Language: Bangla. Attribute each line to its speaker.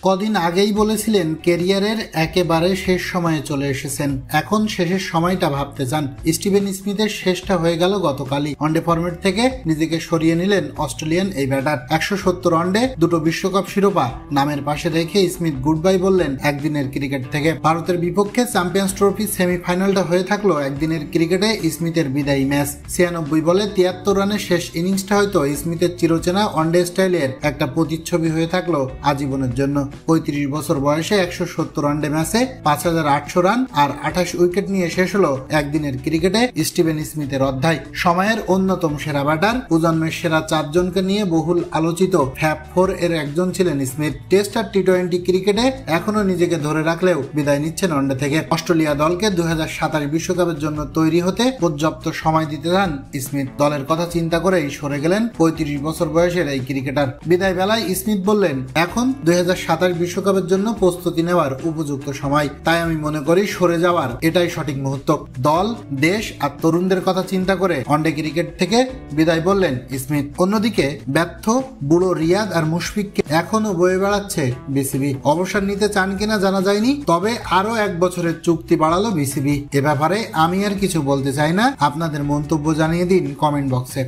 Speaker 1: কদিন আগেই বলেছিলেন ক্যারিয়ারের একেবারে শেষ সময়ে চলে এসেছেন, এখন শেষের সময়টা ভাবতে চান। স্টিভেন স্মিথের শেষটা হয়ে গেল গতকালই। ওয়ানডে ফরম্যাট থেকে নিজেকে সরিয়ে নিলেন অস্ট্রেলিয়ান এই ব্যাটার। 170 ওয়ানডে, 2টো বিশ্বকাপ শিরোপা নামের পাশে রেখে স্মিথ গুড বাই বললেন একদিনের ক্রিকেট থেকে। ভারতের বিপক্ষে চ্যাম্পিয়ন্স ট্রফি সেমিফাইনালটা হয়ে থাকলো একদিনের ক্রিকেটে স্মিথের বিদায়ী ম্যাচ। 96 বলে 73 রানের শেষ ইনিংসটা হয়তো স্মিথের চিরচেনা ওয়ানডে স্টাইলের একটা প্রতিচ্ছবি হয়ে থাকলো আজীবনের জন্য। 35 বছর বয়সে 170 ওয়ানডে ম্যাচে 5800 রান আর 28 উইকেট নিয়ে শেষ হলো একদিনের ক্রিকেটে স্টিভেন স্মিথের অধ্যায়। সময়ের অন্যতম সেরা ব্যাটার, প্রজন্মের সেরা 4 জনকে নিয়ে বহুল আলোচিত ফ্যাব 4 এর একজন ছিলেন স্মিথ। টেস্ট আর টি20 ক্রিকেটে এখনো নিজেকে ধরে রাখলেও বিদায় নিচ্ছেন ওয়ানডে থেকে। অস্ট্রেলিয়া দলকে 2027 বিশ্বকাপের জন্য তৈরি হতে পর্যাপ্ত সময় দিতে চান স্মিথ। দলের কথা চিন্তা করেই সরে গেলেন 35 বছর বয়সের এই ক্রিকেটার। বিদায় বেলায় স্মিথ বললেন, এখন 2027 বিশ্বকাপের জন্য প্রস্তুতি নেওয়ার উপযুক্ত সময়, তাই আমি মনে করি সরে যাওয়ার এটাই সঠিক মুহূর্ত। দল, দেশ আর তরুণদের কথা চিন্তা করে ওয়ানডে ক্রিকেট থেকে বিদায় বললেন স্মিথ। অন্যদিকে ব্যর্থ বুড়ো রিয়াদ আর মুশফিককে এখনো বয়ে বেড়াচ্ছে বিসিবি। অবসর নিতে চান কিনা জানা যায়নি, তবে আরো 1 বছরের চুক্তি বাড়ালো বিসিবি। এ ব্যাপারে আমি আর কিছু বলতে চাই না, আপনাদের মন্তব্য জানিয়ে দিন কমেন্ট বক্সে।